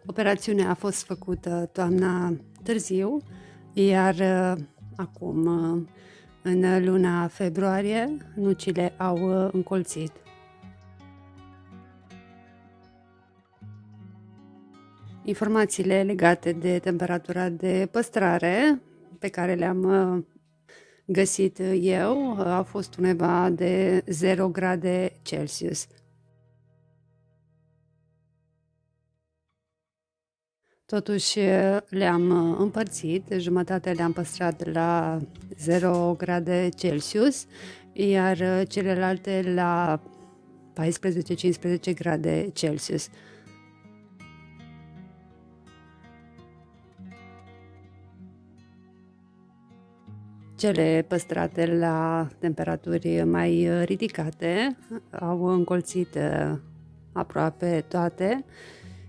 Operațiunea a fost făcută toamna târziu, iar acum, în luna februarie, nucile au încolțit. Informațiile legate de temperatura de păstrare pe care le-am găsit eu au fost undeva de 0 grade Celsius. Totuși le-am împărțit, jumătate le-am păstrat la 0 grade Celsius, iar celelalte la 14-15 grade Celsius. Cele păstrate la temperaturi mai ridicate au încolțit aproape toate,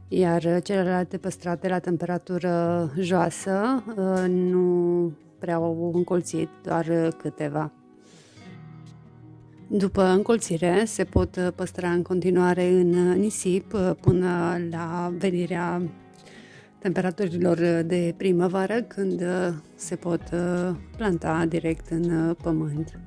iar celelalte păstrate la temperatură joasă nu prea au încolțit, doar câteva. După încolțire se pot păstra în continuare în nisip până la venirea temperaturilor de primăvară, când se pot planta direct în pământ.